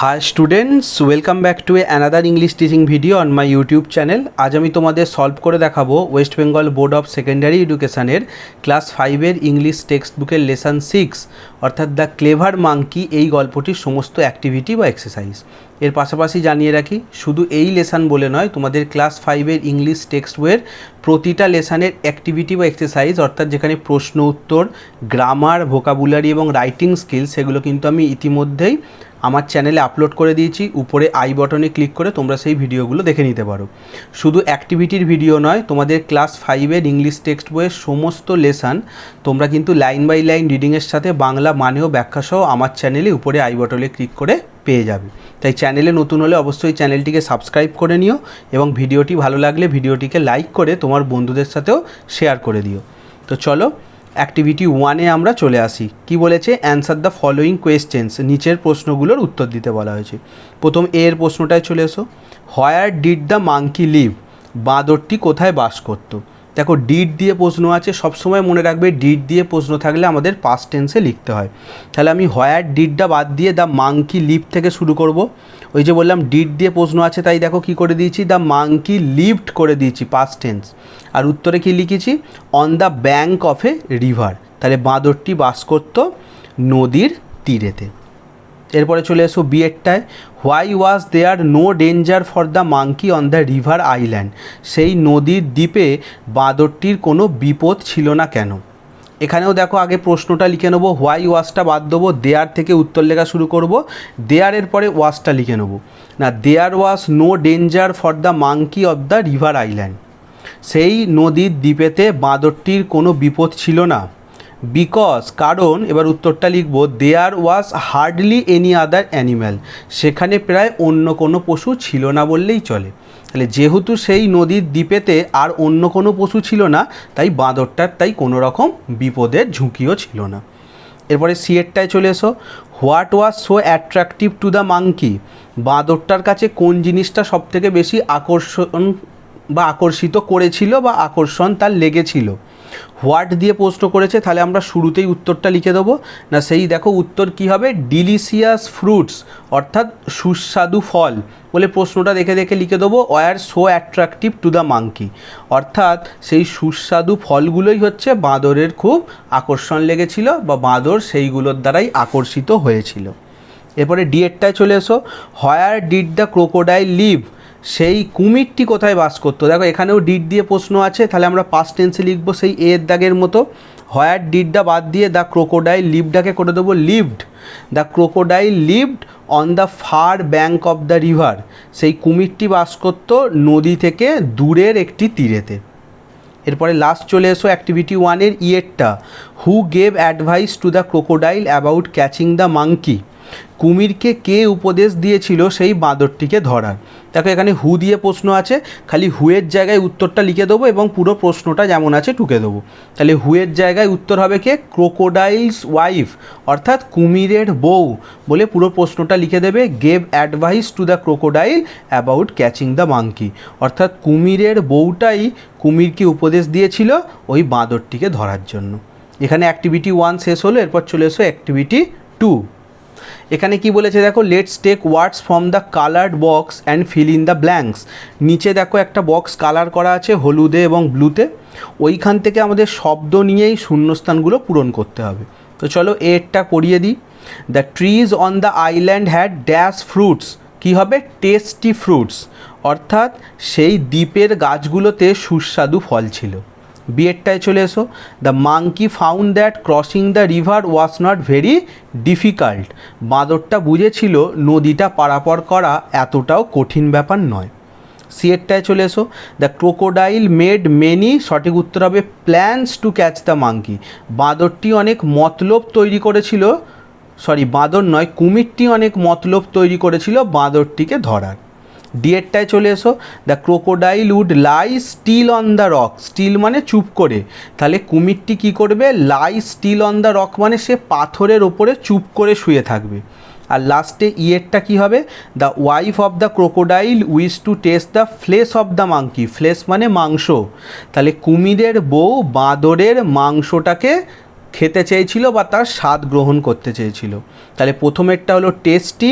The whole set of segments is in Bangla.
High students, welcome back to another English teaching video on my YouTube channel. আজ আমি তোমাদের সলভ করে দেখাবো West Bengal Board of Secondary এডুকেশানের ক্লাস 5-এর ইংলিশ টেক্সট বুকের লেসন 6 অর্থাৎ দ্য ক্লেভার মাঙ্কি এই গল্পটির সমস্ত অ্যাক্টিভিটি বা এক্সারসাইজ। এর পাশাপাশি জানিয়ে রাখি, শুধু এই লেসন বলে নয়, তোমাদের ক্লাস 5-এর ইংলিশ টেক্সট বইয়ের প্রতিটা লেসনের অ্যাক্টিভিটি বা এক্সারসাইজ অর্থাৎ যেখানে প্রশ্ন উত্তর, গ্রামার, ভোকাবুলারি এবং রাইটিং স্কিল, সেগুলো কিন্তু আমি ইতিমধ্যেই আমার চ্যানেলে আপলোড করে দিয়েছি। উপরে আই বটনে ক্লিক করে তোমরা সেই ভিডিওগুলো দেখে নিতে পারো। শুধু অ্যাক্টিভিটির ভিডিও নয়, তোমাদের ক্লাস 5-এর ইংলিশ টেক্সট বইয়ের সমস্ত লেসন তোমরা কিন্তু লাইন বাই লাইন রিডিংয়ের সাথে বাংলা মানেও ব্যাখ্যাসহ আমার চ্যানেলে উপরে আই বটনে ক্লিক করে পেয়ে যাবে। তাই চ্যানেলে নতুন হলে অবশ্যই চ্যানেলটিকে সাবস্ক্রাইব করে নিও এবং ভিডিওটি ভালো লাগলে ভিডিওটিকে লাইক করে তোমার বন্ধুদের সাথেও শেয়ার করে দিও। তো চলো অ্যাক্টিভিটি 1-এ আমরা চলে আসি। কি বলেছে? অ্যান্সার দ্য ফলোয়িং কোয়েশ্চেন্স, নিচের প্রশ্নগুলোর উত্তর দিতে বলা হয়েছে। প্রথম এর প্রশ্নটায় চলে এসো। Where did the monkey live? বাঁদরটি কোথায় বাস করতো? দেখো, ডিড দিয়ে প্রশ্ন আছে, সবসময় মনে রাখবে ডিড দিয়ে প্রশ্ন থাকলে আমাদের পাস্ট টেন্সে লিখতে হয়। তাহলে আমি হোয়ার ডিডটা বাদ দিয়ে দ্য মাঙ্কি লিভ থেকে শুরু করব। ওই যে বললাম ডিড দিয়ে প্রশ্ন আছে, তাই দেখো কি করে দিয়েছি, দ্য মাঙ্কি লিভড করে দিয়েছি পাস্ট টেন্স। আর উত্তরে কি লিখেছি? On the bank of a river. তাহলে বাঁদরটি বাস করত নদীর তীরেতে। এরপরে চলে এসো বিয়েরটায়। Why was there no danger for the monkey on the river island? সেই নদীর দ্বীপে বাঁদরটির কোনো বিপদ ছিল না কেন? এখানেও দেখো, আগে প্রশ্নটা লিখে নেবো, হোয়াই ওয়াজটা বাদ দেবো, দেয়ার থেকে উত্তর লেখা শুরু করব। দেয়ারের পরে ওয়াজটা লিখে নেবো। না, there was no danger for the monkey of the river island. সেই নদীর দ্বীপেতে বাঁদরটির কোনো বিপদ ছিল না। বিকজ, কারণ, এবার উত্তরটা লিখব, there was hardly any other animal. সেখানে প্রায় অন্য কোনো পশু ছিল না বললেই চলে। তাহলে যেহেতু সেই নদীর দ্বীপেতে আর অন্য কোনো পশু ছিল না, তাই বাঁদরটার তাই কোনো রকম বিপদের ঝুঁকিও ছিল না। এরপরে সিয়েরটায় চলে এসো। What was so attractive to the monkey? বাঁদরটার কাছে কোন জিনিসটা সবথেকে বেশি আকর্ষিত করেছিল বা আকর্ষণ তার লেগেছিল? হোয়াট দিয়ে প্রশ্ন করেছে, তাহলে আমরা শুরুতেই উত্তরটা লিখে দেবো। না, সেই দেখো উত্তর কি হবে, ডিলিশিয়াস ফ্রুটস অর্থাৎ সুস্বাদু ফল বলে প্রশ্নটা দেখে দেখে লিখে দেবো। Were so attractive to the monkey, অর্থাৎ সেই সুস্বাদু ফলগুলোই হচ্ছে বাঁদরের খুব আকর্ষণ লেগেছিল বা বাঁদর সেইগুলোর দ্বারাই আকর্ষিত হয়েছিল। এরপরে ডিএরটায় চলে এসো। Where did the crocodile live? সেই কুমিরটি কোথায় বাস করতো? দেখো, এখানেও ডিড দিয়ে প্রশ্ন আছে, তাহলে আমরা পাস্ট টেন্সে লিখবো সেই এর দাগের মতো। হোয়ার ডিডটা বাদ দিয়ে দ্য ক্রোকোডাইল লিভডাকে করে দেবো lived. The crocodile lived on the fur bank of the river. সেই কুমিরটি বাস করতো নদী থেকে দূরের একটি তীরেতে। এরপরে লাস্ট চলে এসো অ্যাক্টিভিটি 1-এর ইয়েরটা। Who gave advice to the crocodile about catching the monkey? কুমিরকে কে উপদেশ দিয়েছিল সেই বাঁদরটিকে ধরার? দেখো, এখানে হু দিয়ে প্রশ্ন আছে, খালি হুয়ের জায়গায় উত্তরটা লিখে দেবো এবং পুরো প্রশ্নটা যেমন আছে টুকে দেবো। তাহলে হুয়ের জায়গায় উত্তর হবে কে? ক্রোকোডাইলস ওয়াইফ অর্থাৎ কুমিরের বউ বলে পুরো প্রশ্নটা লিখে দেবে। Gave advice to the crocodile about catching the monkey, অর্থাৎ কুমিরের বউটাই কুমিরকে উপদেশ দিয়েছিল ওই বাঁদরটিকে ধরার জন্য। এখানে অ্যাক্টিভিটি 1 শেষ হলো। এরপর চলে এসো অ্যাক্টিভিটি 2। এখানে কি বলেছে দেখো, let's take words from the coloured box and fill in the blanks. নিচে দেখো একটা বক্স কালার করা আছে হলুদে এবং ব্লুতে, ওইখান থেকে আমাদের শব্দ নিয়েই শূন্যস্থানগুলো পূরণ করতে হবে। তো চলো এরটা পড়িয়ে দিই। The trees on the island had dash fruits. কী হবে? টেস্টি ফ্রুটস, অর্থাৎ সেই দ্বীপের গাছগুলোতে সুস্বাদু ফল ছিল। বিয়েরটায় চলে এসো। The monkey found that crossing the river was not very difficult. বাঁদরটা বুঝেছিল নদীটা পারাপার করা এতটাও কঠিন ব্যাপার নয়। সিয়েরটায় চলে এসো। দ্য ক্রোকোডাইল মেড মেনি, সঠিক উত্তর হবে plans to catch the monkey. বাঁদরটি অনেক মতলব তৈরি করেছিল, বাঁদর নয়, কুমিরটি অনেক মতলব তৈরি করেছিল বাঁদরটিকে ধরার। ডিয়েরটায় চলে এসো। The crocodile would lie still on the rock. Still মানে চুপ করে, তাহলে কুমিরটি কী করবে? Lie still on the rock মানে সে পাথরের ওপরে চুপ করে শুয়ে থাকবে। আর লাস্টে ইয়েরটা কী হবে? The wife of the crocodile wish to test the flash of the monkey. Flash মানে মাংস, তাহলে কুমিরের বউ বাঁদরের মাংসটাকে খেতে চেয়েছিল বা তার স্বাদ গ্রহণ করতে চেয়েছিল। তাহলে প্রথমেরটা হলো টেস্টি,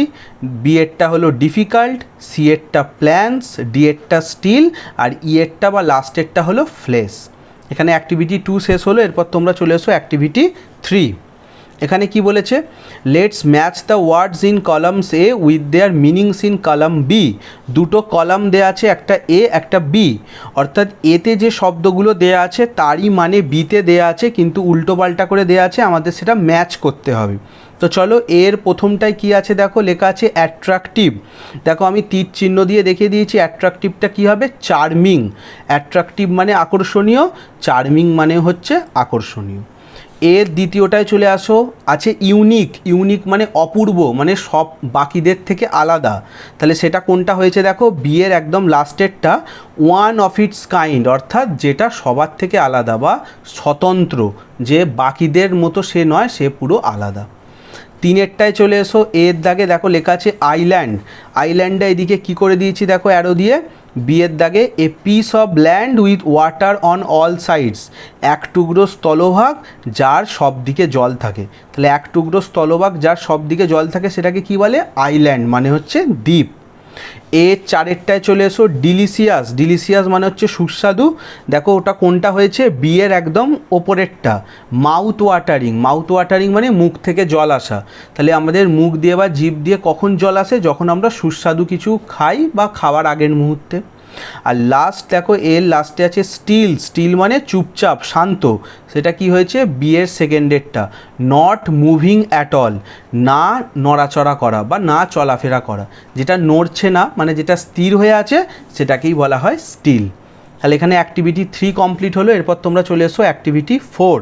বি এরটা হলো ডিফিকাল্ট, সি এরটা প্ল্যান্স, ডি এরটা স্টিল, আর ই এরটা বা লাস্টেরটা হলো ফ্লেশ। এখানে অ্যাক্টিভিটি 2 শেষ হলো। এরপর তোমরা চলে এসো অ্যাক্টিভিটি 3। এখানে কি বলেছে, let's match the words in columns A with their meanings in column B. দুটো কলাম দেওয়া আছে, একটা এ একটা বি, অর্থাৎ এতে যে শব্দগুলো দেওয়া আছে তারই মানে বিতে দেওয়া আছে, কিন্তু উল্টোপাল্টা করে দেওয়া আছে, আমাদের সেটা ম্যাচ করতে হবে। তো চলো, এর প্রথমটায় কি আছে দেখো, লেখা আছে অ্যাট্রাকটিভ। দেখো আমি তীর চিহ্ন দিয়ে দেখিয়ে দিয়েছি, অ্যাট্রাকটিভটা কী হবে, চার্মিং। অ্যাট্রাকটিভ মানে আকর্ষণীয়, চার্মিং মানে হচ্ছে আকর্ষণীয়। এর দ্বিতীয়টায় চলে আসো, আছে ইউনিক। ইউনিক মানে অপূর্ব, মানে সব বাকিদের থেকে আলাদা। তাহলে সেটা কোনটা হয়েছে দেখো, বিয়ের একদম লাস্টেরটা, ওয়ান অফ ইটস কাইন্ড, অর্থাৎ যেটা সবার থেকে আলাদা বা স্বতন্ত্র, যে বাকিদের মতো সে নয়, সে পুরো আলাদা। তিনেরটায় চলে এসো, এর দাগে দেখো লেখা আছে আইল্যান্ড। আইল্যান্ডটা এদিকে কী করে দিয়েছি দেখো অ্যারো দিয়ে, বিয়ের দাগে a piece of land with water on all sides. এক টুকরো স্থলভাগ যার সব দিকে জল থাকে। তাহলে এক টুকরো স্থলভাগ যার সব দিকে জল থাকে সেটাকে কি বলে, আইল্যান্ড, মানে হচ্ছে দ্বীপ। এর চারেরটায় চলে এসো, ডিলিশিয়াস। ডিলিশিয়াস মানে হচ্ছে সুস্বাদু। দেখো ওটা কোনটা হয়েছে, বিয়ের একদম ওপরেরটা, মাউথ ওয়াটারিং। মাউথ ওয়াটারিং মানে মুখ থেকে জল আসা। তাহলে আমাদের মুখ দিয়ে বা জিভ দিয়ে কখন জল আসে, যখন আমরা সুস্বাদু কিছু খাই বা খাওয়ার আগের মুহূর্তে। আর লাস্ট দেখো, এর লাস্টে আছে স্টিল। স্টিল মানে চুপচাপ, শান্ত। সেটা কি হয়েছে, বিয়ের সেকেন্ডেরটা, নট মুভিং অ্যাট অল, না নড়াচড়া করা বা না চলাফেরা করা। যেটা নড়ছে না, মানে যেটা স্থির হয়ে আছে, সেটাকেই বলা হয় স্টিল। তাহলে এখানে অ্যাক্টিভিটি 3 কমপ্লিট হলো। এরপর তোমরা চলে এসো অ্যাক্টিভিটি 4।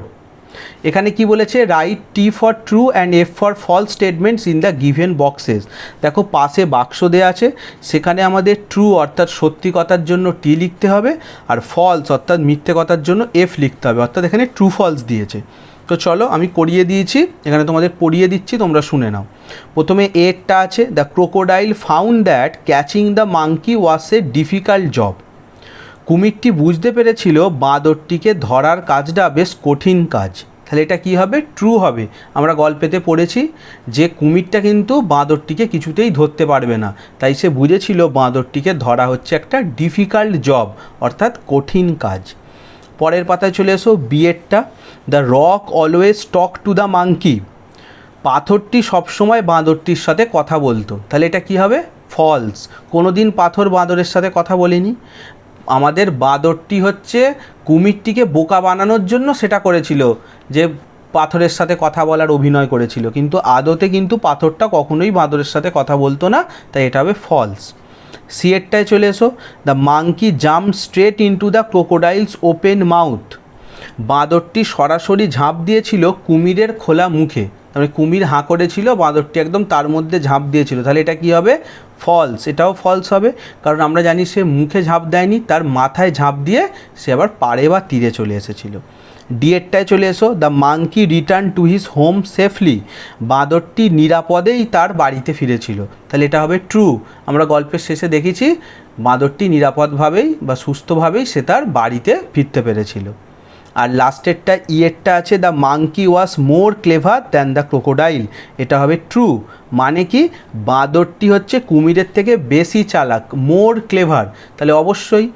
এখানে কি বলেছে, write T for true and F for false statements in the given boxes. দেখো পাশে বাক্স দেওয়া আছে, সেখানে আমাদের ট্রু অর্থাৎ সত্যি কথার জন্য টি লিখতে হবে, আর ফলস অর্থাৎ মিথ্যে কথার জন্য এফ লিখতে হবে, অর্থাৎ এখানে ট্রু ফলস দিয়েছে। তো চলো আমি করিয়ে দিয়েছি, এখানে তোমাদের পড়িয়ে দিচ্ছি, তোমরা শুনে নাও। প্রথমে এরটা আছে, the crocodile found that catching the monkey was a difficult job. কুমিরটি বুঝতে পেরেছিল বাঁদরটিকে ধরার কাজটা বেশ কঠিন কাজ। তাহলে এটা কি হবে, ট্রু হবে। আমরা গল্পেতে পড়েছি যে কুমিরটা কিন্তু বাঁদরটিকে কিছুতেই ধরতে পারবে না, তাই সে বুঝেছিল বাঁদরটিকে ধরা হচ্ছে একটা ডিফিকাল্ট জব, অর্থাৎ কঠিন কাজ। পরের পাতায় চলে এসো, বিয়েরটা, the rock always talk to the monkey. পাথরটি সবসময় বাঁদরটির সাথে কথা বলতো। তাহলে এটা কি হবে, ফলস। কোনো দিন পাথর বাঁদরের সাথে কথা বলেনি। আমাদের বাঁদরটি হচ্ছে কুমিরটিকে বোকা বানানোর জন্য সেটা করেছিল, যে পাথরের সাথে কথা বলার অভিনয় করেছিল, কিন্তু আদতে কিন্তু পাথরটা কখনোই বাঁদরের সাথে কথা বলতো না, তাই এটা হবে ফলস। সিয়েরটায় চলে এসো, the monkey jump straight into the crocodile's open mouth. বাঁদরটি সরাসরি ঝাঁপ দিয়েছিল কুমিরের খোলা মুখে। মানে কুমির হাঁ করেছিল, বাঁদরটি একদম তার মধ্যে ঝাঁপ দিয়েছিল। তাহলে এটা কি হবে, ফলস। এটাও ফলস হবে, কারণ আমরা জানি সে মুখে ঝাঁপ দেয়নি, তার মাথায় ঝাঁপ দিয়ে সে আবার পাড়ে বা তীরে চলে এসেছিল। ডিএরটায় চলে এসো, the monkey return to his home safely. বাঁদরটি নিরাপদেই তার বাড়িতে ফিরেছিল। তাহলে এটা হবে ট্রু। আমরা গল্পের শেষে দেখেছি বাঁদরটি নিরাপদভাবেই বা সুস্থভাবেই সে তার বাড়িতে ফিরতে পেরেছিল। আর লাস্টেরটা ইয়েরটা আছে, the monkey was more clever than the crocodile. এটা হবে ট্রু। মানে কি, বাঁদরটি হচ্ছে কুমিরের থেকে বেশি চালাক, মোর ক্লেভার। তাহলে অবশ্যই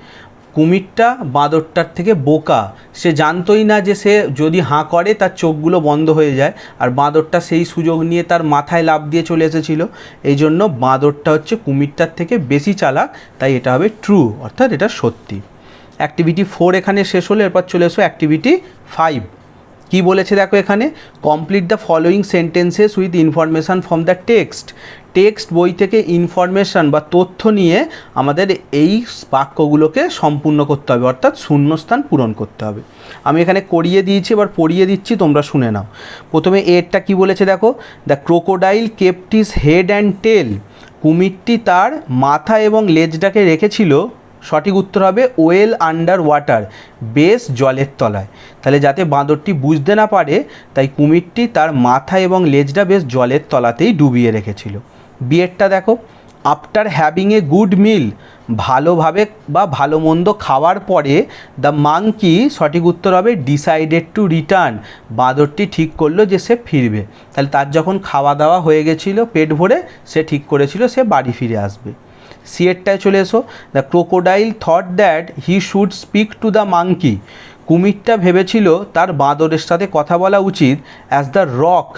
কুমিরটা বাঁদরটার থেকে বোকা। সে জানতোই না যে সে যদি হাঁ করে তার চোখগুলো বন্ধ হয়ে যায়, আর বাঁদরটা সেই সুযোগ নিয়ে তার মাথায় লাফ দিয়ে চলে এসেছিল। এই জন্য বাঁদরটা হচ্ছে কুমিরটার থেকে বেশি চালাক, তাই এটা হবে ট্রু, অর্থাৎ এটা সত্যি। অ্যাক্টিভিটি 4 এখানে শেষ হলো। এরপর চলে এসো অ্যাক্টিভিটি 5। কি বলেছে দেখো এখানে, complete the following sentences with information from the text. Text বই থেকে ইনফরমেশান বা তথ্য নিয়ে আমাদের এই বাক্যগুলোকে সম্পূর্ণ করতে হবে, অর্থাৎ শূন্যস্থান পূরণ করতে হবে। আমি এখানে করিয়ে দিয়েছি, এবার পড়িয়ে দিচ্ছি, তোমরা শুনে নাও। প্রথমে এরটা কি বলেছে দেখো, the crocodile kept his head and tail. কুমিরটি তার মাথা এবং লেজটাকে রেখেছিল, সঠিক উত্তর হবে ওয়েল আন্ডার ওয়াটার, বেশ জলের তলায়। তাহলে যাতে বাঁদরটি বুঝতে না পারে, তাই কুমিরটি তার মাথা এবং লেজটা বেশ জলের তলাতেই ডুবিয়ে রেখেছিল। বিয়েরটা দেখো, আফটার হ্যাভিং এ গুড মিল, ভালোভাবে বা ভালো মন্দ খাওয়ার পরে দ্য মাংকি, সঠিক উত্তর হবে ডিসাইডেড টু রিটার্ন, বাঁদরটি ঠিক করলো যে সে ফিরবে। তাহলে তার যখন খাওয়া দাওয়া হয়ে গেছিলো পেট ভরে, সে ঠিক করেছিল সে বাড়ি ফিরে আসবে। সি এরটায় চলে এসো, the crocodile thought that he should speak to the monkey, কুমিরটা ভেবেছিল তার বাঁদরের সাথে কথা বলা উচিত অ্যাজ দ্য রক,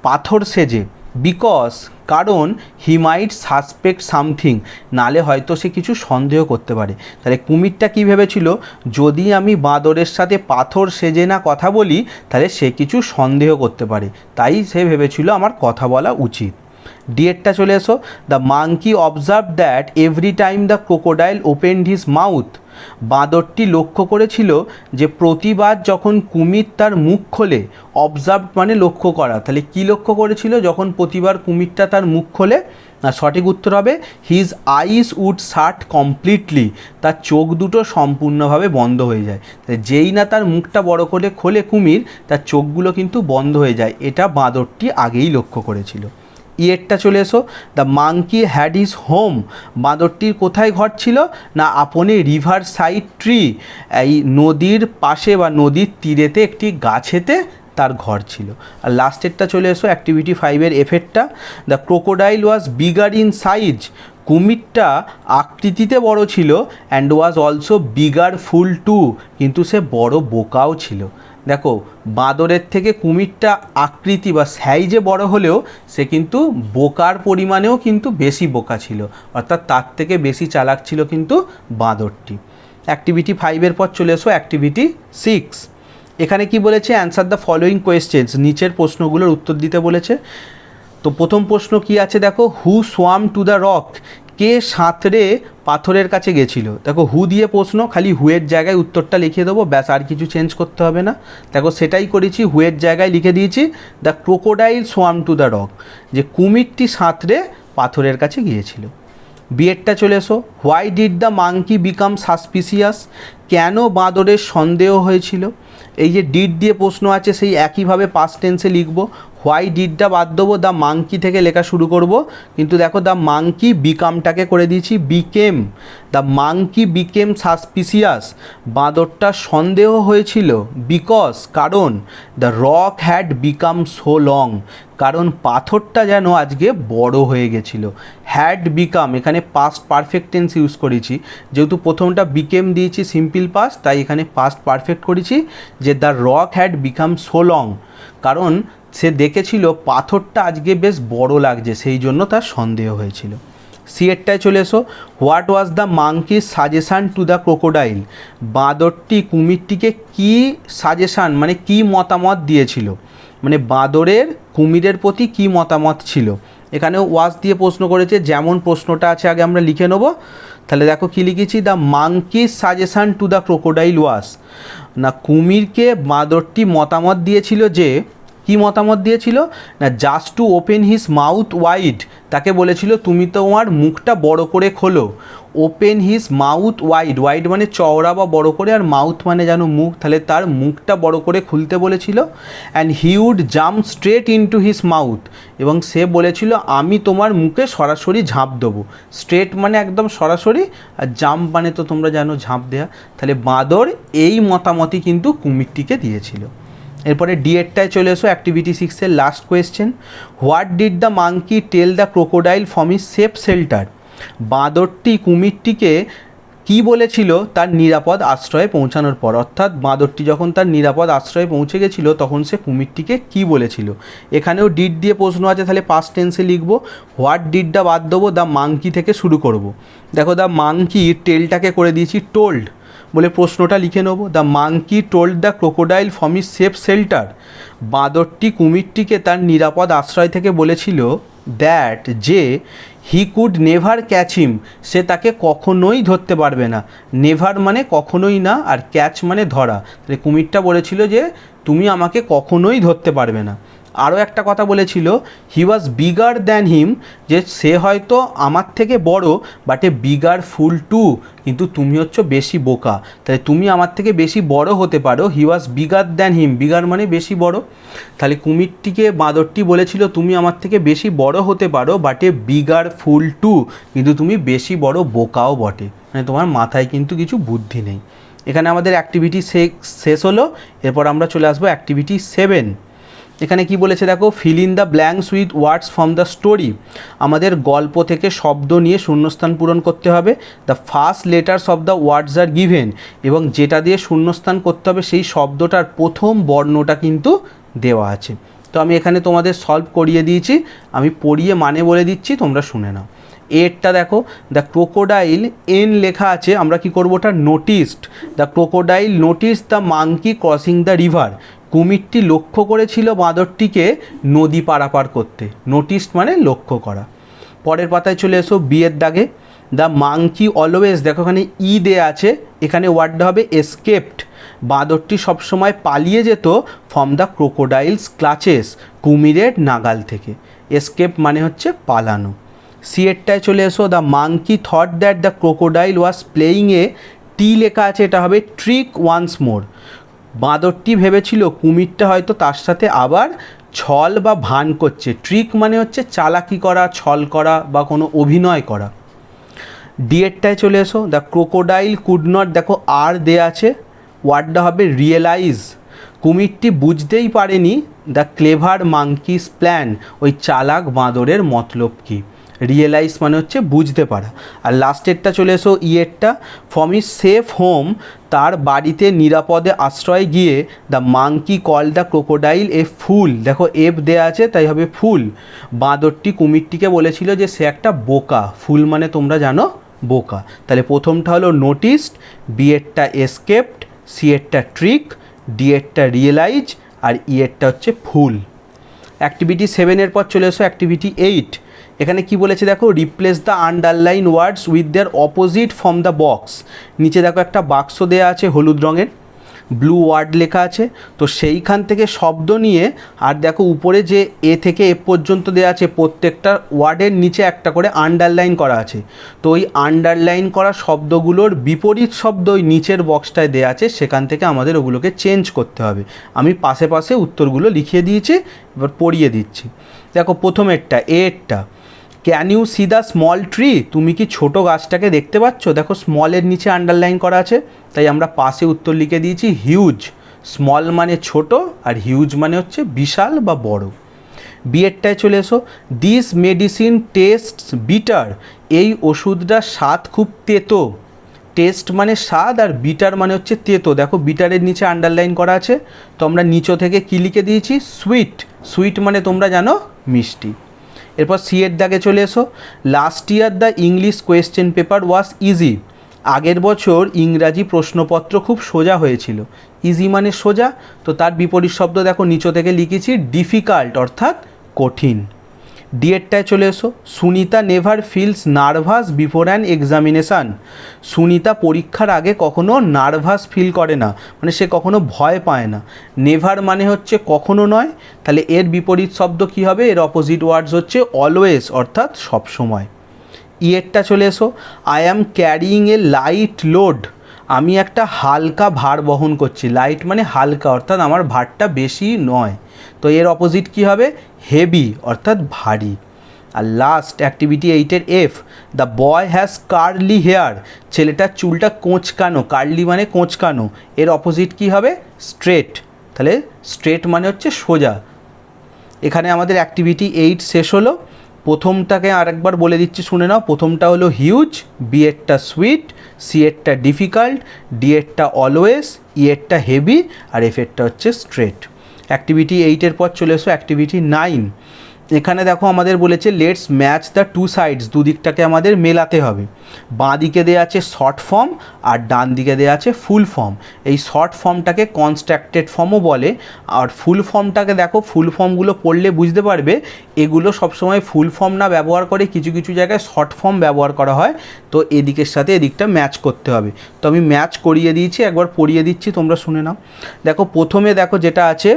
পাথর সেজে, বিকজ কারণ হি মাইট সাসপেক্ট সামথিং, নালে হয়তো সে কিছু সন্দেহ করতে পারে। তাহলে কুমিরটা কী ভেবেছিল, যদি আমি বাঁদরের সাথে পাথর সেজে না কথা বলি তাহলে সে কিছু সন্দেহ করতে পারে, তাই সে ভেবেছিল আমার কথা বলা উচিত। ডিএরটা চলে এসো, the monkey observe that every time the crocodile opened his mouth, বাঁদরটি লক্ষ্য করেছিল যে প্রতিবার যখন কুমির তার মুখ খোলে, অবজার্ভ মানে লক্ষ্য করা, তাহলে কি লক্ষ্য করেছিল, যখন প্রতিবার কুমিরটা তার মুখ খোলে, না সঠিক উত্তর হবে his eyes would shut completely, তার চোখ দুটো সম্পূর্ণভাবে বন্ধ হয়ে যায়। তাহলে যেই না তার মুখটা বড় করে খোলে কুমির, তার চোখগুলো কিন্তু বন্ধ হয়ে যায়, এটা বাঁদরটি আগেই লক্ষ্য করেছিল। ইয়েরটা চলে এসো, the monkey had his home, বাঁদরটির কোথায় ঘর ছিল, না আপনি রিভার সাইড ট্রি, এই নদীর পাশে বা নদীর তীরেতে একটি গাছেতে তার ঘর ছিল। আর লাস্টেরটা চলে এসো অ্যাক্টিভিটি 5-এর এফেক্টটা, the crocodile was bigger in size, কুমিরটা আকৃতিতে বড় ছিল, and was also bigger fool too, কিন্তু সে বড় বোকাও ছিল। দেখো বাঁদরের থেকে কুমিরটা আকৃতি বা সাইজে বড় হলেও সে কিন্তু বোকার পরিমাণেও কিন্তু বেশি বোকা ছিল, অর্থাৎ তার থেকে বেশি চালাক ছিল কিন্তু বাঁদরটি। অ্যাক্টিভিটি 5-এর পর চলে এসো অ্যাক্টিভিটি 6। এখানে কি বলেছে, অ্যান্সার দ্য ফলোয়িং কোয়েশ্চেন্স, নিচের প্রশ্নগুলোর উত্তর দিতে বলেছে। তো প্রথম প্রশ্ন কি আছে দেখো, হু সোয়াম টু দ্য রক, কে সাঁতরে পাথরের কাছে গেছিল। দেখো হু দিয়ে প্রশ্ন, খালি হুয়ের জায়গায় উত্তরটা লিখে দেবো, ব্যাস, আর কিছু চেঞ্জ করতে হবে না। দেখো সেটাই করেছি, হুয়ের জায়গায় লিখে দিয়েছি the crocodile swamp to the rock, যে কুমিরটি সাঁতরে পাথরের কাছে গিয়েছিল। বিয়েরটা চলে এসো, why did the monkey become suspicious, কেন বাঁদরের সন্দেহ হয়েছিল। এই যে ডিড দিয়ে প্রশ্ন আছে, সেই একইভাবে পাস্ট টেন্সে লিখবো, হোয়াই ডিডটা বাদ দেবো, দ্য মাংকি থেকে লেখা শুরু করব, কিন্তু দেখো দ্য মাংকি বিকামটাকে করে দিয়েছি became, the monkey became suspicious, বাঁদরটা সন্দেহ হয়েছিল, বিকজ কারণ, the rock had become so long, কারণ পাথরটা যেন আজকে বড় হয়ে গেছিল। হ্যাড বিকাম, এখানে পাস্ট পারফেক্ট টেন্স ইউজ করেছি, যেহেতু প্রথমটা বিকেম দিয়েছি সিম্পল পাস্ট, তাই এখানে পাস্ট পারফেক্ট করেছি যে the rock had become so long, কারণ সে দেখেছিল পাথরটা আজকে বেশ বড় লাগছে, সেই জন্য তার সন্দেহ হয়েছিল। সিয়েরটায় চলে এসো, হোয়াট ওয়াজ দ্য মাংকির সাজেশান টু দ্য ক্রোকোডাইল, বাঁদরটি কুমিরটিকে কি সাজেশান মানে কি মতামত দিয়েছিল, মানে বাঁদরের কুমিরের প্রতি কি মতামত ছিল। এখানেও ওয়াজ দিয়ে প্রশ্ন করেছে, যেমন প্রশ্নটা আছে আগে আমরা লিখে নেব। তাহলে দেখো কি লিখেছি, দ্য মাংকির suggestion to the crocodile was, না কুমিরকে বাঁদরটি মতামত দিয়েছিল যে, কি মতামত দিয়েছিল না, just to open his mouth wide, তাকে বলেছিল তুমি তোমার মুখটা বড় করে খোলো, open his mouth wide, wide মানে চওড়া বা বড় করে, আর মাউথ মানে যেন মুখ, তাহলে তার মুখটা বড় করে খুলতে বলেছিল। And he would jump straight into his mouth, এবং সে বলেছিল আমি তোমার মুখে সরাসরি ঝাঁপ দেবো, স্ট্রেট মানে একদম সরাসরি, আর জাম্প মানে তো তোমরা জানো ঝাঁপ দেয়া। তাহলে বাঁদর এই মতামতই কিন্তু কুমিরটিকে দিয়েছিল। এরপরে ডিএরটায় চলে এসো অ্যাক্টিভিটি 6-এর last question, what did the monkey tell the crocodile from his safe shelter, বাঁদরটি কুমিরটিকে কি বলেছিল তার নিরাপদ আশ্রয়ে পৌঁছানোর পর, অর্থাৎ বাঁদরটি যখন তার নিরাপদ আশ্রয়ে পৌঁছে গেছিলো তখন সে কুমিরটিকে কি বলেছিল। এখানেও ডিড দিয়ে প্রশ্ন আছে, তাহলে পাস্ট টেন্সে লিখবো, হোয়াট ডিডটা বাদ দেবো, দ্য মাংকি থেকে শুরু করব। দেখো দ্য মাংকি টেলটাকে করে দিয়েছি টোল্ড, বলে প্রশ্নটা লিখে নেব, the monkey told the crocodile from his safe shelter, বাঁদরটি কুমিরটিকে তার নিরাপদ আশ্রয় থেকে বলেছিল দ্যাট যে he could never catch him, সে তাকে কখনোই ধরতে পারবে না, নেভার মানে কখনোই না, আর ক্যাচ মানে ধরা, তাহলে কুমিরটা বলেছিল যে তুমি আমাকে কখনোই ধরতে পারবে না। আরও একটা কথা বলেছিল, হি ওয়াজ বিগার দ্যান হিম, যে সে হয়তো আমার থেকে বড়, but a bigger fool too, কিন্তু তুমি হচ্ছে বেশি বোকা। তাহলে তুমি আমার থেকে বেশি বড় হতে পারো, হি ওয়াজ বিগার দ্যান হিম, বিগার মানে বেশি বড়। তাহলে কুমিরটিকে বাঁদরটি বলেছিল তুমি আমার থেকে বেশি বড় হতে পারো, but a bigger fool too, কিন্তু তুমি বেশি বড় বোকাও বটে, মানে তোমার মাথায় কিন্তু কিছু বুদ্ধি নেই। এখানে আমাদের অ্যাক্টিভিটি শেষ হলো। এরপর আমরা চলে আসবো অ্যাক্টিভিটি 7। এখানে কি বলেছে দেখো, feel in the blanks with words from the story. আমাদের গল্প থেকে শব্দ নিয়ে শূন্যস্থান পূরণ করতে হবে। The first letters of the words are given, এবং যেটা দিয়ে শূন্যস্থান করতে হবে সেই শব্দটার প্রথম বর্ণটা কিন্তু দেওয়া আছে। তো আমি এখানে তোমাদের সলভ করিয়ে দিয়েছি, আমি পড়িয়ে মানে বলে দিচ্ছি, তোমরা শুনে নাও। এরটা দেখো, দ্য ক্রোকোডাইল, এন লেখা আছে, আমরা কি করবো ওটা noticed. The crocodile notice the monkey crossing the river, কুমিরটি লক্ষ্য করেছিল বাঁদরটিকে নদী পারাপার করতে। নোটিসড মানে লক্ষ্য করা। পরের পাতায় চলে এসো, বিয়ের দাগে, দ্য মাঙ্কি অলওয়েজ, দেখো এখানে ই দেয়া আছে, এখানে ওয়ার্ডটা হবে এসকেপড, বাঁদরটি সবসময় পালিয়ে যেত ফ্রম দ্য ক্রোকোডাইলস ক্লাচেস, কুমিরের নাগাল থেকে। এসকেপ মানে হচ্ছে পালানো। সিয়েরটায় চলে এসো, the monkey thought that the crocodile was playing a, T লেখা আছে, এটা হবে ট্রিক ওয়ান্স মোর, বাঁদরটি ভেবেছিল কুমিরটা হয়তো তার সাথে আবার ছল বা ভান করছে। ট্রিক মানে হচ্ছে চালাকি করা, ছল করা বা কোনো অভিনয় করা। ডিএরটায় চলে এসো, দ্য ক্রোকোডাইল কুড নট, দেখো আর দেয়া আছে, ওয়ার্ডটা হবে রিয়েলাইজ, কুমিরটি বুঝতেই পারেনি দ্য ক্লেভার মাঙ্কিস প্ল্যান, ওই চালাক বাঁদরের মতলব কী। রিয়েলাইজ মানে হচ্ছে বুঝতে পারা। আর লাস্টেরটা চলে এসো, ইয়েরটা, ফ্রম ইজ সেফ হোম, তার বাড়িতে নিরাপদে আশ্রয় গিয়ে the monkey call the crocodile a fool, দেখো এফ দেয়া আছে তাই হবে ফুল, বাঁদরটি কুমিরটিকে বলেছিল যে সে একটা বোকা। ফুল মানে তোমরা জানো বোকা। তাহলে প্রথমটা হলো নোটিসড, বিয়েরটা এসকেপড, সিয়েরটা ট্রিক, ডিয়েরটা রিয়েলাইজ, আর ইয়েরটা হচ্ছে ফুল। অ্যাক্টিভিটি 7-এর পর চলে এসো অ্যাক্টিভিটি 8। এখানে কি বলেছে দেখো, replace the underline words with their opposite from the box. নিচে দেখো একটা বাক্স দেওয়া আছে হলুদ রঙের, ব্লু ওয়ার্ড লেখা আছে, তো সেইখান থেকে শব্দ নিয়ে, আর দেখো উপরে যে এ থেকে এ পর্যন্ত দেওয়া আছে প্রত্যেকটা ওয়ার্ডের নিচে একটা করে আন্ডারলাইন করা আছে। তো ওই আন্ডারলাইন করা শব্দগুলোর বিপরীত শব্দ ওই নিচের বক্সটায় দেওয়া আছে, সেখান থেকে আমাদের ওগুলোকে চেঞ্জ করতে হবে। আমি পাশে পাশে উত্তরগুলো লিখিয়ে দিয়েছি, এবার পড়িয়ে দিচ্ছি। দেখো প্রথমেরটা, এরটা, can you see the small tree, তুমি কি ছোট গাছটাকে দেখতে পাচ্ছ? দেখো স্মলের নিচে আন্ডারলাইন করা আছে, তাই আমরা পাশে উত্তর লিখে দিয়েছি হিউজ। স্মল মানে ছোট, আর হিউজ মানে হচ্ছে বিশাল বা বড়। বিয়েরটায় চলে এসো, দিস মেডিসিন টেস্ট বিটার, এই ওষুধটা স্বাদ খুব তেতো। টেস্ট মানে স্বাদ, আর বিটার মানে হচ্ছে তেতো। দেখো বিটারের নিচে আন্ডারলাইন করা আছে, তো আমরা নিচে থেকে কী লিখে দিয়েছি, সুইট। সুইট মানে তোমরা জানো মিষ্টি। এরপর সি এর দাগে চলে এসো, last year the English question paper was easy, আগের বছর ইংরাজি প্রশ্নপত্র খুব সোজা হয়েছিল। ইজি মানে সোজা, তো তার বিপরীত শব্দ দেখো নিচে থেকে লিখেছি ডিফিকাল্ট, অর্থাৎ কঠিন। ডিএরটায় চলে এসো, Sunita never feels nervous before an examination, Sunita পরীক্ষার আগে কখনো নার্ভাস ফিল করে না, মানে সে কখনো ভয় পায় না। নেভার মানে হচ্ছে কখনো নয়, তাহলে এর বিপরীত শব্দ কী হবে, এর অপোজিট ওয়ার্ডস হচ্ছে অলওয়েজ, অর্থাৎ সবসময়। ইয়েরটা চলে এসো, I am carrying a light load, আমি একটা হালকা ভার বহন করছি। লাইট মানে হালকা, অর্থাৎ আমার ভারটা বেশি নয়। তো এর অপোজিট কী হবে, হেভি, অর্থাৎ ভারী। আর লাস্ট অ্যাক্টিভিটি 8-এর F, the boy has curly hair, ছেলেটার চুলটা কোঁচকানো। কার্লি মানে কোঁচকানো, এর অপোজিট কী হবে, স্ট্রেট। তাহলে স্ট্রেট মানে হচ্ছে সোজা। এখানে আমাদের অ্যাক্টিভিটি 8 শেষ হলো। প্রথমটাকে আরেকবার বলে দিচ্ছি, শুনে নাও। প্রথমটা হলো হিউজ, বি এরটা সুইট, সি এরটা ডিফিকাল্ট, ডি এরটা অলওয়েজ, ই এরটা হেভি, আর এফ এরটা হচ্ছে স্ট্রেট। অ্যাক্টিভিটি 8-এর পর চলে এসো অ্যাক্টিভিটি 9। এখানে দেখো আমাদের বলেছে let's match the two sides, দুদিকটাকে আমাদের মেলাতে হবে। বাঁ দিকে দেওয়া আছে শর্ট ফর্ম, আর ডান দিকে দেওয়া আছে ফুল ফর্ম। এই শর্ট ফর্মটাকে কনস্ট্রাক্টেড ফর্মও বলে, আর ফুল ফর্মটাকে দেখো, ফুল ফর্মগুলো পড়লে বুঝতে পারবে এগুলো সবসময় ফুল ফর্ম না ব্যবহার করে কিছু কিছু জায়গায় শর্ট ফর্ম ব্যবহার করা হয়। তো এদিকের সাথে এদিকটা ম্যাচ করতে হবে। তো আমি ম্যাচ করিয়ে দিয়েছি, একবার পড়িয়ে দিচ্ছি, তোমরা শুনে নাও। দেখো প্রথমে দেখো যেটা আছে,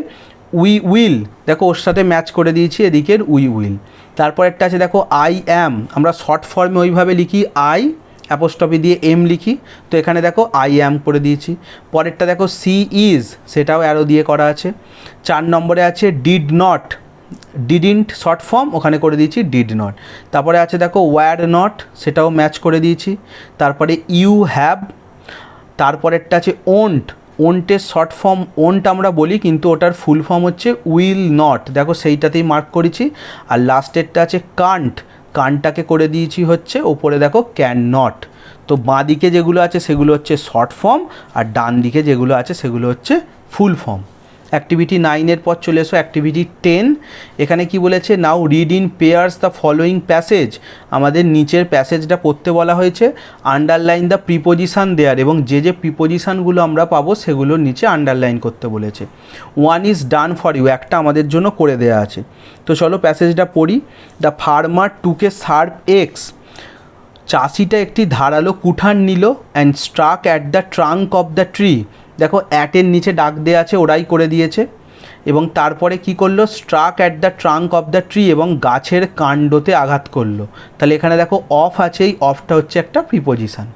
উই উইল, দেখো ওর সাথে ম্যাচ করে দিয়েছি এদিকের উই উইল। তারপর একটা আছে দেখো আই অ্যাম, আমরা শর্ট ফর্মে ওইভাবে লিখি আই অ্যাপোস্ট্রফি দিয়ে এম লিখি, তো এখানে দেখো আই অ্যাম করে দিয়েছি। পরেরটা দেখো সি ইজ, সেটাও অ্যারো দিয়ে করা আছে। 4 নম্বরে আছে did not, didn't short form, ওখানে করে দিয়েছি ডিড নট। তারপরে আছে দেখো ওয়্যার নট, সেটাও ম্যাচ করে দিয়েছি। তারপরে ইউ হ্যাভ। তারপরেরটা আছে ওন্ট, ওন্টের শর্ট ফর্ম ওন্ট আমরা বলি, কিন্তু ওটার ফুল ফর্ম হচ্ছে উইল নট, দেখো সেইটাতেই মার্ক করেছি। আর লাস্টেরটা আছে কান্ট, কানটাকে করে দিয়েছি হচ্ছে ওপরে দেখো ক্যান নট। তো বাঁ দিকে যেগুলো আছে সেগুলো হচ্ছে শর্ট ফর্ম, আর ডান দিকে যেগুলো আছে সেগুলো হচ্ছে ফুল ফর্ম। অ্যাক্টিভিটি 9-এর পর চলে এসো অ্যাক্টিভিটি 10। এখানে কি বলেছে, now read in pairs the following passage, আমাদের নিচের প্যাসেজটা পড়তে বলা হয়েছে। আন্ডারলাইন দ্য প্রিপোজিশান দেয়ার, এবং যে যে প্রিপোজিশানগুলো আমরা পাবো সেগুলোর নিচে আন্ডারলাইন করতে বলেছে। 1 ইজ ডান ফর ইউ, একটা আমাদের জন্য করে দেওয়া আছে। তো চলো প্যাসেজটা পড়ি। The farmer took a sharp axe, চাষিটা একটি ধারালো কুঠার নিল and struck at the trunk of the tree, দেখো অ্যাটের নিচে ডাক দেওয়া আছে, ওরাই করে দিয়েছে। এবং তারপরে কি করলো, struck at the trunk of the tree, এবং গাছের কাণ্ডতে আঘাত করলো। তাহলে এখানে দেখো অফ আছে, এই অফটা হচ্ছে একটা preposition.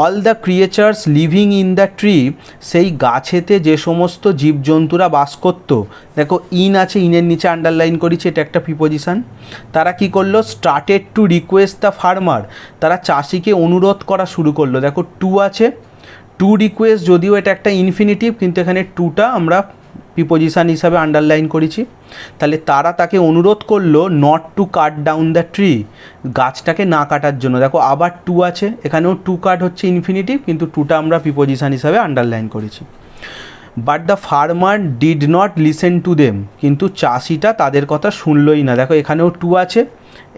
All the creatures living in the tree, সেই গাছেতে যে সমস্ত জীবজন্তুরা বাস করতো, দেখো ইন আছে, ইনের নিচে আন্ডারলাইন করেছি, এটা একটা প্রিপোজিশান। তারা কি করলো, started to request the farmer, তারা চাষিকে অনুরোধ করা শুরু করলো, দেখো টু আছে। টু রিকোয়েস্ট, যদিও এটা একটা ইনফিনিটিভ, কিন্তু এখানে টুটা আমরা প্রিপোজিশান হিসাবে আন্ডারলাইন করেছি। তাহলে তারা তাকে অনুরোধ করলো not to cut down the tree, গাছটাকে না কাটার জন্য, দেখো আবার টু আছে, এখানেও টু কাট হচ্ছে ইনফিনিটিভ, কিন্তু টুটা আমরা প্রিপোজিশান হিসাবে আন্ডারলাইন করেছি। But the farmer did not listen to them, কিন্তু চাষিটা তাদের কথা শুনলই না, দেখো এখানেও টু আছে,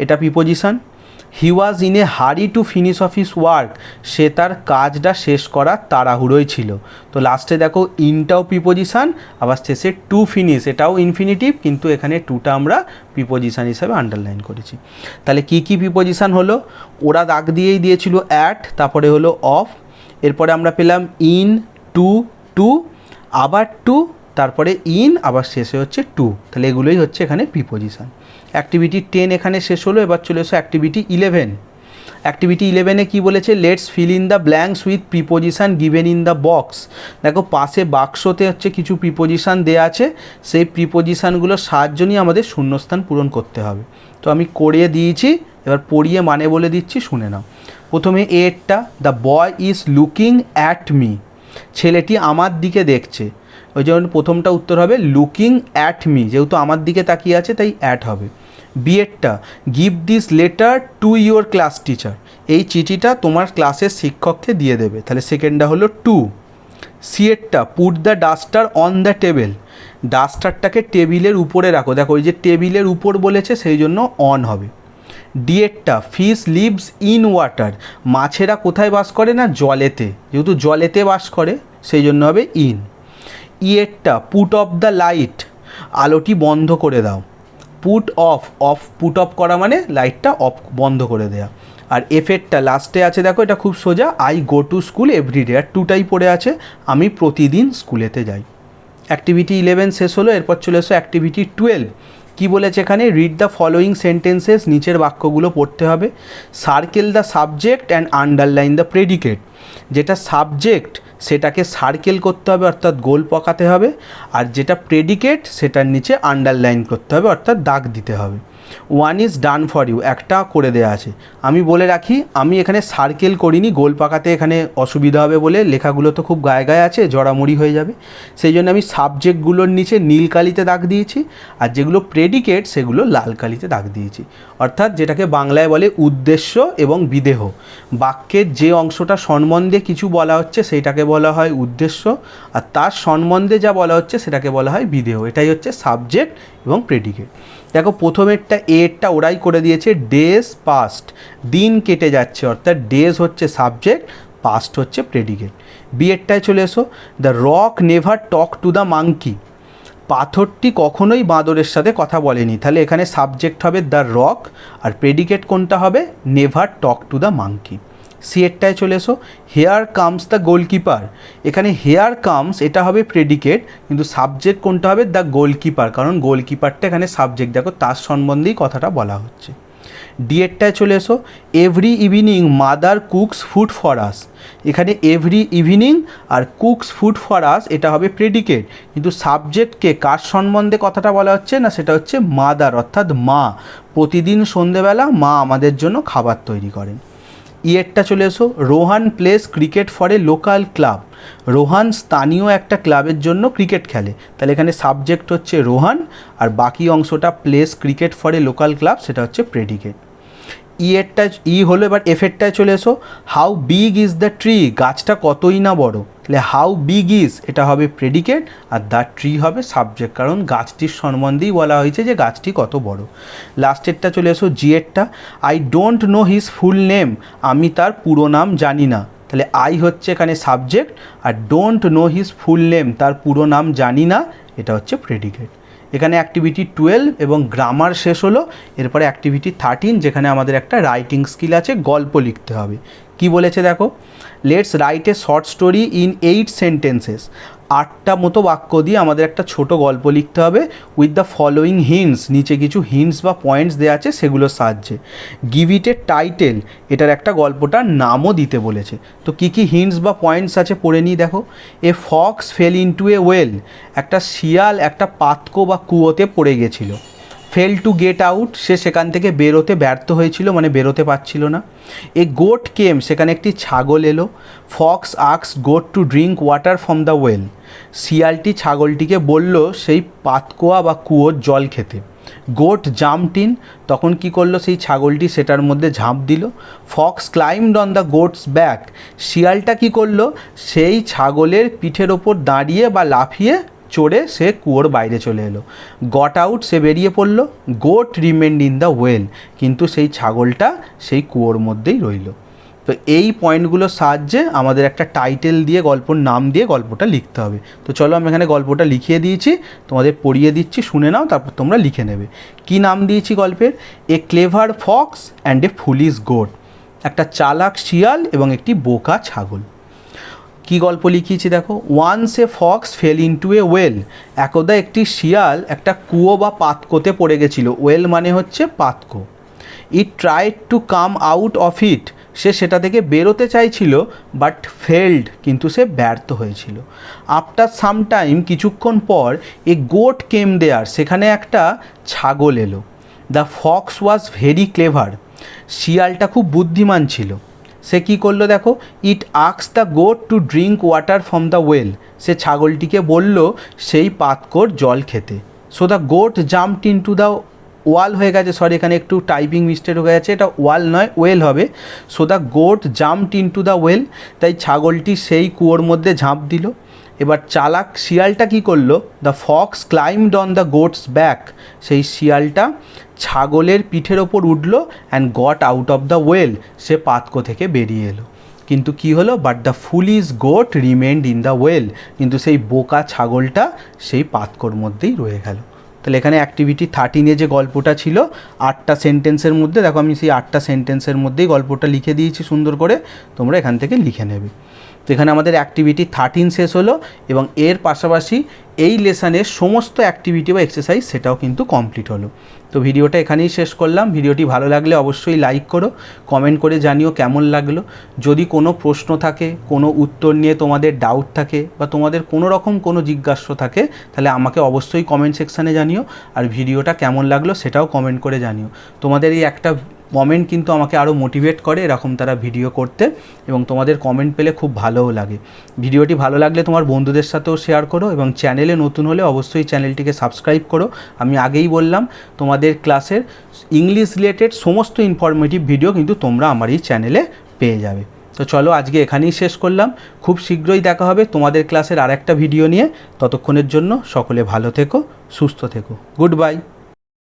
এটা preposition. He was in a hurry to finish off his work, সে তার কাজটা শেষ করার তাড়াহুড়োই ছিল। তো লাস্টে দেখো ইনটাও প্রিপোজিশান, আবার শেষে টু ফিনিশ, এটাও ইনফিনিটিভ, কিন্তু এখানে টুটা আমরা প্রিপোজিশান হিসাবে আন্ডারলাইন করেছি। তাহলে কি কি প্রিপোজিশান হলো, ওরা দাগ দিয়েই দিয়েছিল অ্যাট, তারপরে হলো অফ, এরপরে আমরা পেলাম ইন, টু, টু, আবার টু, তারপরে ইন, আবার শেষে হচ্ছে টু। তাহলে এগুলোই হচ্ছে এখানে প্রিপোজিশান। অ্যাক্টিভিটি 10 এখানে শেষ হলো। এবার চলে এসো অ্যাক্টিভিটি 11। অ্যাক্টিভিটি 11-এ কী বলেছে, let's feel in the blanks with preposition given in the box, দেখো পাশে বাক্সতে হচ্ছে কিছু প্রিপোজিশান দেওয়া আছে, সেই প্রিপোজিশানগুলোর সাহায্য নিয়ে আমাদের শূন্যস্থান পূরণ করতে হবে। তো আমি করিয়ে দিয়েছি, এবার পড়িয়ে মানে বলে দিচ্ছি, শুনে নাও। প্রথমে এরটা, the boy is looking at me, ছেলেটি আমার দিকে দেখছে, ওই জন্য প্রথমটা উত্তর হবে লুকিং অ্যাট মি, যেহেতু আমার দিকে তাকিয়ে আছে তাই অ্যাট হবে। বিয়েরটা, give this letter to your class teacher, এই চিঠিটা তোমার ক্লাসের শিক্ষককে দিয়ে দেবে, তাহলে সেকেন্ডটা হলো টু। সিয়েরটা, put the duster on the table, ডাস্টারটাকে টেবিলের উপরে রাখো, দেখো ওই যে টেবিলের উপর বলেছে সেই জন্য অন হবে। ডিয়েরটা, ফিশ লিভস ইন ওয়াটার, মাছেরা কোথায় বাস করে না, জলেতে, যেহেতু জলেতে বাস করে সেই জন্য হবে ইন। ইয়েরটা, পুট অফ দ্য লাইট, আলোটি বন্ধ করে দাও। Put off, off put off করা মানে লাইটটা অফ বন্ধ করে দেওয়া। আর এফেরটা লাস্টে আছে, দেখো এটা খুব সোজা, I go to school everyday, আর টুটাই পড়ে আছে, আমি প্রতিদিন স্কুলেতে যাই। অ্যাক্টিভিটি 11 শেষ হলো। এরপর চলে এসো অ্যাক্টিভিটি 12। কী বলেছে এখানে, রিড দ্য ফলোয়িং সেন্টেন্সেস, নিচের বাক্যগুলো পড়তে হবে। Circle the subject and underline the predicate, যেটা সাবজেক্ট সেটাকে সার্কেল করতে হবে অর্থাৎ গোল পাকাতে হবে, আর যেটা প্রেডিকেট সেটার নিচে আন্ডারলাইন করতে হবে অর্থাৎ দাগ দিতে হবে। 1 ইজ ডান ফর ইউ, একটা করে দেওয়া আছে। আমি বলে রাখি, আমি এখানে সার্কেল করিনি, গোল পাকাতে এখানে অসুবিধা হবে বলে, লেখাগুলো তো খুব গায়ে গায়ে আছে, জড়ামড়ি হয়ে যাবে, সেই জন্য আমি সাবজেক্টগুলোর নিচে নীল কালিতে দাগ দিয়েছি, আর যেগুলো প্রেডিকেট সেগুলো লাল কালিতে দাগ দিয়েছি। অর্থাৎ যেটাকে বাংলায় বলে উদ্দেশ্য এবং বিদেহ, বাক্যের যে অংশটা সম্বন্ধে কিছু বলা হচ্ছে সেইটাকে বলা হয় উদ্দেশ্য, আর তার সম্বন্ধে যা বলা হচ্ছে সেটাকে বলা হয় বিদেহ। এটাই হচ্ছে সাবজেক্ট এবং প্রেডিকেট। দেখো প্রথমেরটা এরটা ওরাই করে দিয়েছে, ডেজ পাস্ট, দিন কেটে যাচ্ছে, অর্থাৎ ডেজ হচ্ছে সাবজেক্ট, পাস্ট হচ্ছে প্রেডিকেট। বিয়েরটায় চলে এসো, the rock never talk to the monkey, পাথরটি কখনোই বাঁদরের সাথে কথা বলেনি, তাহলে এখানে সাবজেক্ট হবে দ্য রক, আর প্রেডিকেট কোনটা হবে, never talk to the monkey. C এরটায় চলে এসো, হেয়ার কামস দ্য গোলকিপার। এখানে হেয়ার কামস এটা হবে প্রেডিকেট, কিন্তু সাবজেক্ট কোনটা হবে? দ্য গোলকিপার, কারণ গোলকিপারটা এখানে সাবজেক্ট, দেখো তার সম্বন্ধেই কথাটা বলা হচ্ছে। ডি এরটায় চলে এসো, every evening mother cooks food for us. এখানে এভরি ইভিনিং আর কুকস ফুড ফর আস এটা হবে প্রেডিকেট, কিন্তু সাবজেক্টকে কার সম্বন্ধে কথাটা বলা হচ্ছে না, সেটা হচ্ছে মাদার, অর্থাৎ মা। প্রতিদিন সন্ধেবেলা মা আমাদের জন্য খাবার তৈরি করেন। ইয়েরটা চলে এসো, Rohan place cricket for a local club. Rohan স্থানীয় একটা ক্লাবের জন্য ক্রিকেট খেলে, তাহলে এখানে সাবজেক্ট হচ্ছে রোহান, আর বাকি অংশটা place cricket for a local club, সেটা হচ্ছে প্রেডিকেট। ই হলো এবার এফেরটায় চলে এসো, how big is the tree, গাছটা কতই না বড়। তাহলে হাউ বিগ ইজ এটা হবে প্রেডিকেট, আর দ্য ট্রি হবে সাবজেক্ট, কারণ গাছটির সম্বন্ধেই বলা হয়েছে যে গাছটি কত বড়। লাস্টেরটা চলে এসো, জি এরটা, I don't know his full name, আমি তার পুরো নাম জানি না। তাহলে আই হচ্ছে এখানে সাবজেক্ট, আর don't know his full name তার পুরো নাম জানি না, এটা হচ্ছে প্রেডিকেট। এখানে অ্যাক্টিভিটি 12 এবং গ্রামার শেষ হলো। এরপরে অ্যাক্টিভিটি 13, যেখানে আমাদের একটা রাইটিং স্কিল আছে, গল্প লিখতে হবে। কি বলেছে দেখো, let's write a short story in 8 sentences. 8টা মতো বাক্য দিয়ে আমাদের একটা ছোট গল্প লিখতে হবে, উইথ দ্য ফলোয়িং হিন্টস, নিচে কিছু হিন্টস বা পয়েন্টস দেওয়া আছে সেগুলোর সাহায্যে। গিভ ইট এ টাইটেল, এটার একটা গল্পটার নামও দিতে বলেছে। তো কী কী হিন্টস বা পয়েন্টস আছে পড়ে নিই দেখো। এ fox fell into a well, একটা শিয়াল একটা পাতকো বা কুয়োতে পড়ে গেছিলো। ফেল টু গেট আউট, সে সেখান থেকে বেরোতে ব্যর্থ হয়েছিল, মানে বেরোতে পারছিল না। এ গোট কেম, সেখানে একটি ছাগল এলো। Fox asks goat to drink water from the well, শিয়ালটি ছাগলটিকে বলল সেই পাতকোয়া বা কুয়োর জল খেতে। গোট জাম্পড ইন, তখন কি করলো সেই ছাগলটি সেটার মধ্যে ঝাঁপ দিল। Fox climbed on the goat's back, শিয়ালটা কি করলো সেই ছাগলের পিঠের ওপর দাঁড়িয়ে বা লাফিয়ে চড়ে সে কুয়োর বাইরে চলে এলো। গট আউট, সে বেরিয়ে পড়ল। Goat remained in the well, কিন্তু সেই ছাগলটা সেই কুয়োর মধ্যেই রইল। তো এই পয়েন্টগুলোর সাহায্যে আমাদের একটা টাইটেল দিয়ে গল্পর নাম দিয়ে গল্পটা লিখতে হবে। তো চলো আমি এখানে গল্পটা লিখিয়ে দিয়েছি, তোমাদের পড়িয়ে দিচ্ছি, শুনে নাও, তারপর তোমরা লিখে নেবে। কি নাম দিয়েছি গল্পের? এ clever Fox and a foolish goat, একটা চালাক শিয়াল এবং একটি বোকা ছাগল। কি গল্প লিখিয়েছি দেখো, once a fox fell into a well, একদা একটি শিয়াল একটা কুয়ো বা পাতকোতে পড়ে গেছিল। ওয়েল মানে হচ্ছে পাতকো। It tried to come out of it, সে সেটা থেকে বেরোতে চাইছিল, বাট ফেল্ড, কিন্তু সে ব্যর্থ হয়েছিল। আফটার সাম টাইম, কিছুক্ষণ পর, এ গোট কেম দেয়ার, সেখানে একটা ছাগল এলো। The fox was very clever, শিয়ালটা খুব বুদ্ধিমান ছিল। সে কী করলো দেখো, it asks the goat to drink water from the well, সে ছাগলটিকে বলল সেই পাতকোর জল খেতে। So the goat jumped into the wall হয়ে গেছে, সরি এখানে একটু টাইপিং মিস্টেক হয়ে গেছে, এটা ওয়াল নয় ওয়েল হবে। So the goat jumped into the well, তাই ছাগলটি সেই কুয়োর মধ্যে ঝাঁপ দিল। এবার চালাক শিয়ালটা কী করলো, the fox climbed on the goat's back, সেই শিয়ালটা ছাগলের পিঠের ওপর উঠলো, and got out of the well, সে পাতকো থেকে বেরিয়ে এলো। কিন্তু কি হলো, but the foolish goat remained in the well, কিন্তু সেই বোকা ছাগলটা সেই পাতকোর মধ্যেই রয়ে গেল। তাহলে এখানে অ্যাক্টিভিটি 13 যে গল্পটা ছিল 8টা সেন্টেন্সের মধ্যে, দেখো আমি সেই 8টা সেন্টেন্সের মধ্যেই গল্পটা লিখে দিয়েছি সুন্দর করে, তোমরা এখান থেকে লিখে নেবে। তো এখানে আমাদের অ্যাক্টিভিটি 13 শেষ হলো, এবং এর পাশাপাশি এই লেসনের সমস্ত অ্যাক্টিভিটি বা এক্সারসাইজ সেটাও কিন্তু কমপ্লিট হলো। তো ভিডিওটা এখানেই শেষ করলাম। ভিডিওটি ভালো লাগলে অবশ্যই লাইক করো, কমেন্ট করে জানিও কেমন লাগলো। যদি কোনো প্রশ্ন থাকে, কোনো উত্তর নিয়ে তোমাদের ডাউট থাকে, বা তোমাদের কোনো রকম কোনো জিজ্ঞাসা থাকে, তাহলে আমাকে অবশ্যই কমেন্ট সেকশানে জানিও। আর ভিডিওটা কেমন লাগলো সেটাও কমেন্ট করে জানিও। তোমাদের এই একটা কমেন্ট কিন্তু আমাকে আরও মোটিভেট করে এরকম তারা ভিডিও করতে, এবং তোমাদের কমেন্ট পেলে খুব ভালোও লাগে। ভিডিওটি ভালো লাগলে তোমার বন্ধুদের সাথেও শেয়ার করো, এবং চ্যানেলে নতুন হলে অবশ্যই চ্যানেলটিকে সাবস্ক্রাইব করো। আমি আগেই বললাম তোমাদের ক্লাসের ইংলিশ রিলেটেড সমস্ত ইনফরমেটিভ ভিডিও কিন্তু তোমরা আমার এই চ্যানেলে পেয়ে যাবে। তো চলো আজকে এখানেই শেষ করলাম। খুব শীঘ্রই দেখা হবে তোমাদের ক্লাসের আরেকটা ভিডিও নিয়ে। ততক্ষণের জন্য সকলে ভালো থেকো, সুস্থ থেকো। Good bye.